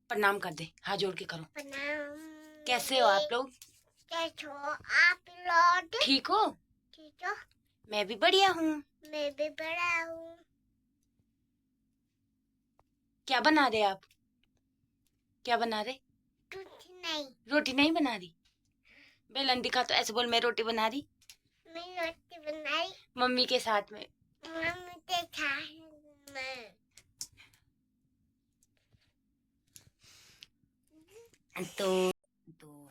प्रणाम कर दे, हाथ जोड़ के करो। प्रणाम। कैसे हो आप लोग? कैसे हो आप लोग? ठीक हो? ठीक हो? मैं भी बढ़िया हूँ। मैं भी बड़ा हूँ। क्या बना रहे आप? क्या बना रहे? कुछ नहीं। रोटी नहीं बना रही? बेलन दिखा तो ऐसे बोल, मैं रोटी बना रही। मैं रोटी बनाई मम्मी के साथ में। मम्मी के साथ में। तो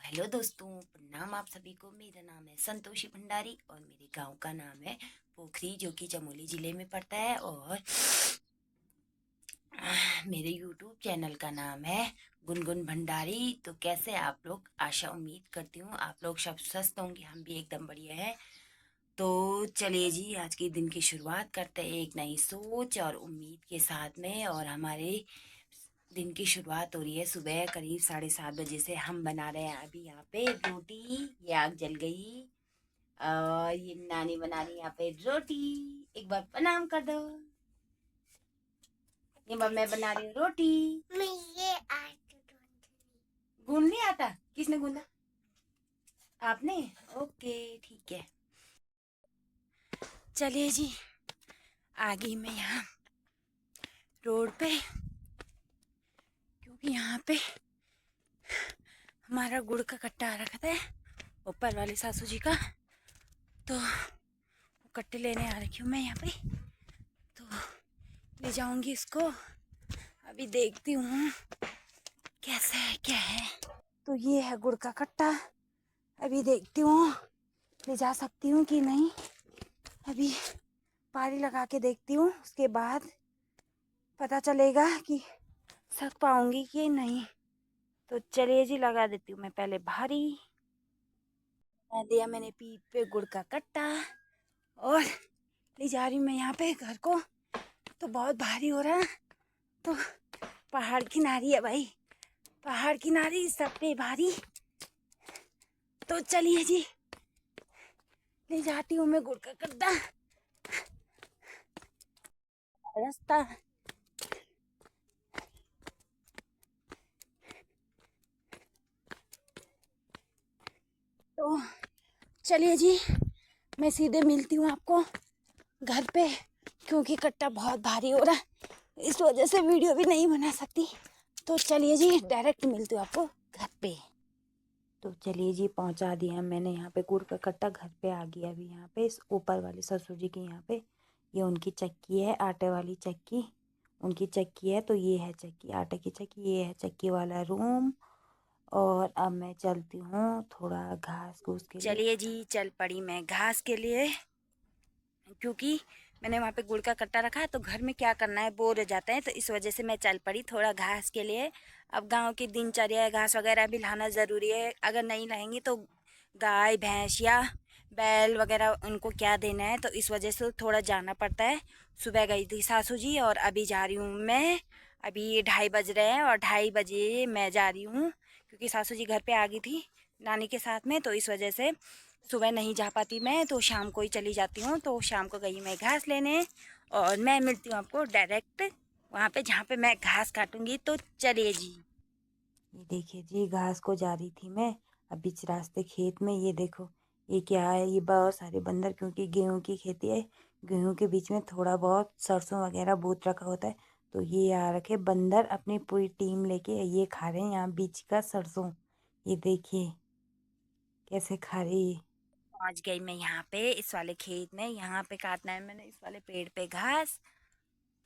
हेलो दोस्तों, प्रणाम आप सभी को। मेरा नाम है संतोषी भंडारी और मेरे गांव का नाम है पोखरी, जो कि चमोली जिले में पड़ता है। और मेरे YouTube चैनल का नाम है गुनगुन भंडारी। तो कैसे आप लोग? आशा उम्मीद करती हूँ आप लोग सब स्वस्थ होंगे, हम भी एकदम बढ़िया है। तो चलिए जी, आज के दिन की शुरुआत करते हैं एक नई सोच और उम्मीद के साथ में। और हमारे दिन की शुरुआत हो रही है सुबह करीब 7:30 बजे से। हम बना रहे हैं अभी यहाँ पे रोटी। ये आग जल गई और ये नानी बना रही है यहाँ पे रोटी। एक बार प्रणाम कर दो। ये बार मैं बना रही हूँ रोटी। मैं ये आटा गूंद नहीं आता? किसने गूंदा? आपने? ओके ठीक है। चलिए जी, आ गई मैं यहाँ रोड पे, क्योंकि यहाँ पे हमारा गुड़ का कट्टा आ रखा था ऊपर वाले सासू जी का। तो वो कट्टे लेने आ रखी हूँ मैं यहाँ पे। तो ले जाऊंगी इसको, अभी देखती हूँ कैसे है क्या है। तो ये है गुड़ का कट्टा, अभी देखती हूँ ले जा सकती हूँ कि नहीं। अभी पारी लगा के देखती हूँ, उसके बाद पता चलेगा कि सक पाऊंगी कि नहीं। तो चलिए जी, लगा देती हूँ मैं पहले भारी। दिया मैंने पीठ पे गुड़ का कट्टा और ले जा रही हूँ मैं यहाँ पे घर को। तो बहुत भारी हो रहा है। तो पहाड़ की नारी है भाई, पहाड़ की नारी सब पे भारी। तो चलिए जी, ले जाती हूँ मैं गुड़ का कट्टा। रास्ता तो चलिए जी, मैं सीधे मिलती हूँ आपको घर पे, क्योंकि कट्टा बहुत भारी हो रहा है, इस वजह से वीडियो भी नहीं बना सकती। तो चलिए जी, डायरेक्ट मिलती हूँ आपको घर पे। तो चलिए जी, पहुंचा दिया मैंने यहाँ पे गुड़ का कट्टा घर पे आ गया। अभी यहाँ पे इस ऊपर वाले ससुर जी की यहाँ पे ये उनकी चक्की है, आटे वाली चक्की उनकी चक्की है। तो ये है चक्की, आटे की चक्की, ये है चक्की वाला रूम। और अब मैं चलती हूँ थोड़ा घास फूस के लिए। चलिए जी, चल पड़ी मैं घास के लिए, क्योंकि मैंने वहाँ पे गुड़ का कट्टा रखा है तो घर में क्या करना है, बोर हो जाते हैं। तो इस वजह से मैं चल पड़ी थोड़ा घास के लिए। अब गांव की दिनचर्या है, घास वगैरह भी लाना ज़रूरी है। अगर नहीं लाएंगी तो गाय भैंस या बैल वगैरह उनको क्या देना है, तो इस वजह से थोड़ा जाना पड़ता है। सुबह गई थी सासू जी और अभी जा रही हूँ मैं। अभी 2:30 बज रहे हैं और 2:30 बजे मैं जा रही हूँ, क्योंकि सासू जी घर पे आ गई थी नानी के साथ में। तो इस वजह से सुबह नहीं जा पाती मैं, तो शाम को ही चली जाती हूँ। तो शाम को गई मैं घास लेने और मैं मिलती हूँ आपको डायरेक्ट वहाँ पे जहाँ पे मैं घास काटूंगी। तो चलिए जी, ये देखिए जी, घास को जा रही थी मैं अब बीच रास्ते खेत में। ये देखो ये क्या है, ये बहुत सारे बंदर, क्योंकि गेहूं की खेती है, गेहूं के बीच में थोड़ा बहुत सरसों वगैरह बोत रखा होता है। तो ये आ रखे बंदर अपनी पूरी टीम लेके, ये खा रहे हैं यहाँ बीच का सरसों। ये देखिए कैसे खा रही है। पहुंच गई मैं यहाँ पे इस वाले खेत में, यहाँ पे काटना है मैंने इस वाले पेड़ पे घास।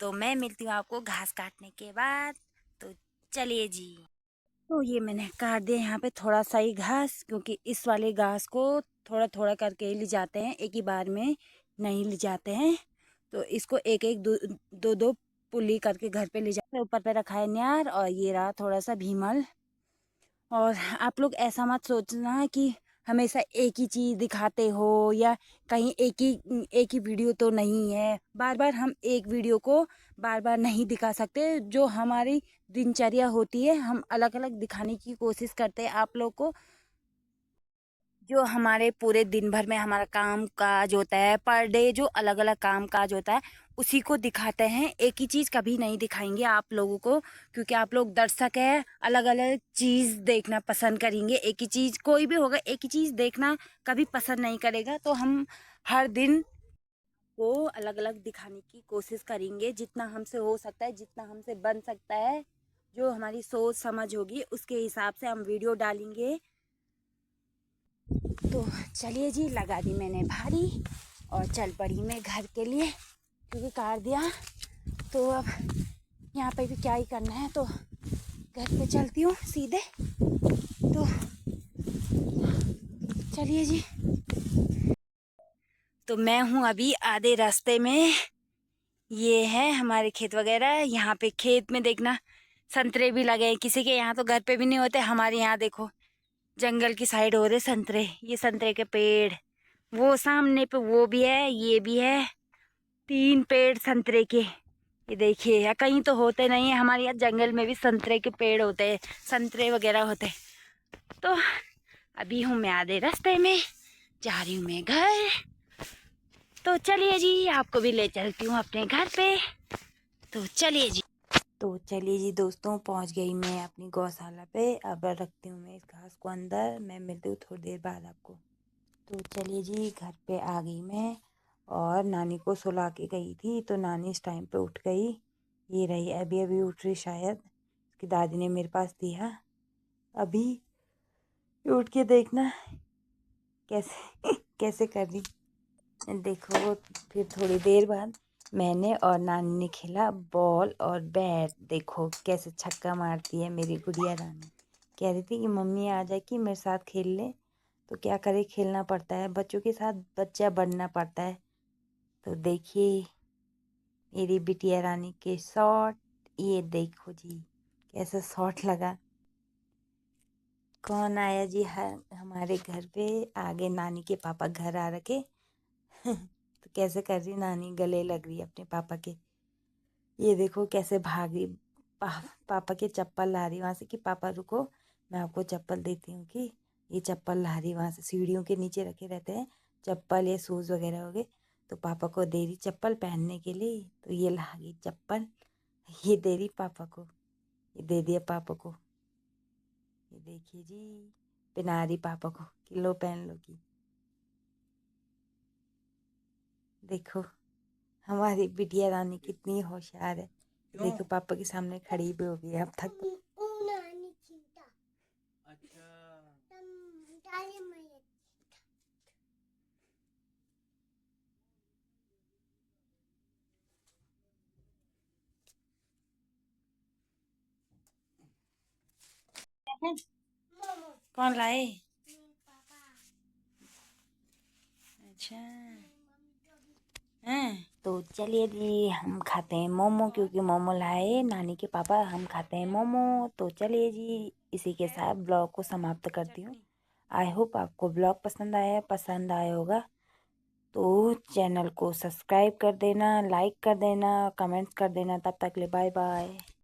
तो मैं मिलती हूँ आपको घास काटने के बाद। तो चलिए जी, तो ये मैंने काट दिया यहाँ पे थोड़ा सा ही घास, क्योंकि इस वाले घास को थोड़ा थोड़ा करके ही ले जाते हैं, एक ही बार में नहीं ले जाते हैं। तो इसको एक एक दो दो पुली करके घर पे ले जाते हैं। ऊपर पे रखा है न्यार और ये रहा थोड़ा सा भीमल। और आप लोग ऐसा मत सोचना कि हमेशा एक ही चीज़ दिखाते हो, या कहीं एक ही वीडियो तो नहीं है। बार बार हम एक वीडियो को बार बार नहीं दिखा सकते। जो हमारी दिनचर्या होती है हम अलग अलग दिखाने की कोशिश करते हैं आप लोग को। जो हमारे पूरे दिन भर में हमारा काम काज होता है, पर डे जो अलग अलग काम काज होता है उसी को दिखाते हैं। एक ही चीज़ कभी नहीं दिखाएंगे आप लोगों को, क्योंकि आप लोग दर्शक हैं, अलग अलग चीज़ देखना पसंद करेंगे। एक ही चीज़ कोई भी होगा, एक ही चीज़ देखना कभी पसंद नहीं करेगा। तो हम हर दिन को अलग अलग दिखाने की कोशिश करेंगे, जितना हमसे हो सकता है, जितना हमसे बन सकता है, जो हमारी सोच समझ होगी उसके हिसाब से हम वीडियो डालेंगे। तो चलिए जी, लगा दी मैंने भारी और चल पड़ी मैं घर के लिए, क्योंकि कार दिया। तो अब यहाँ पे भी क्या ही करना है, तो घर पे चलती हूँ सीधे। तो चलिए जी, तो मैं हूँ अभी आधे रास्ते में। ये है हमारे खेत वगैरह। यहाँ पे खेत में देखना संतरे भी लगे हैं। किसी के यहाँ तो घर पे भी नहीं होते, हमारे यहाँ देखो जंगल की साइड हो रहे संतरे। ये संतरे के पेड़, वो सामने पे वो भी है, ये भी है, 3 पेड़ संतरे के। ये देखिए, या कहीं तो होते नहीं है, हमारे यहाँ जंगल में भी संतरे के पेड़ होते हैं, संतरे वगैरह होते हैं। तो अभी हूँ मैं आधे रास्ते में, जा रही हूँ मैं घर। तो चलिए जी, आपको भी ले चलती हूँ अपने घर पे। तो चलिए जी दोस्तों, पहुँच गई मैं अपनी गौशाला पे। अब रखती हूँ मैं इस घास को अंदर, मैं मिलती हूँ थोड़ी देर बाद आपको। तो चलिए जी, घर पे आ गई मैं और नानी को सुला के गई थी, तो नानी इस टाइम पे उठ गई। ये रही, अभी अभी उठ रही शायद। उसकी दादी ने मेरे पास दिया, अभी उठ के देखना कैसे कैसे कर रही। देखो, फिर थोड़ी देर बाद मैंने और नानी ने खेला बॉल और बैट। देखो कैसे छक्का मारती है मेरी गुड़िया रानी। कह रही थी कि मम्मी आ जाए कि मेरे साथ खेल ले। तो क्या करे, खेलना पड़ता है, बच्चों के साथ बच्चा बनना पड़ता है। तो देखिए मेरी बिटिया रानी के शॉट, ये देखो जी कैसा शॉट लगा। कौन आया जी हमारे घर पे? आगे नानी के पापा घर आ रखे। तो कैसे कर रही नानी, गले लग रही है अपने पापा के। ये देखो कैसे भाग रही, पापा के चप्पल ला रही वहाँ से कि पापा रुको मैं आपको चप्पल देती हूँ। कि ये चप्पल ला रही वहाँ से, सीढ़ियों के नीचे रखे रहते हैं चप्पल या शूज़ वगैरह हो गए, तो पापा को दे रही चप्पल पहनने के लिए। तो ये ला गई चप्पल, ये दे रही पापा को, ये दे दिया पापा को। ये देखिए जी, पहना रही पापा को कि लो पहन लो। की देखो हमारी बिटिया रानी कितनी होशियार है। देखो पापा के सामने खड़ी भी हो गई अब तक। कौन लाए? अच्छा हैं। तो चलिए जी, हम खाते हैं मोमो, क्योंकि मोमो लाए नानी के पापा। हम खाते हैं मोमो। तो चलिए जी, इसी के साथ ब्लॉग को समाप्त करती हूँ। आई होप आपको ब्लॉग पसंद आया होगा। तो चैनल को सब्सक्राइब कर देना, लाइक कर देना, कमेंट्स कर देना। तब तक ले बाय बाय।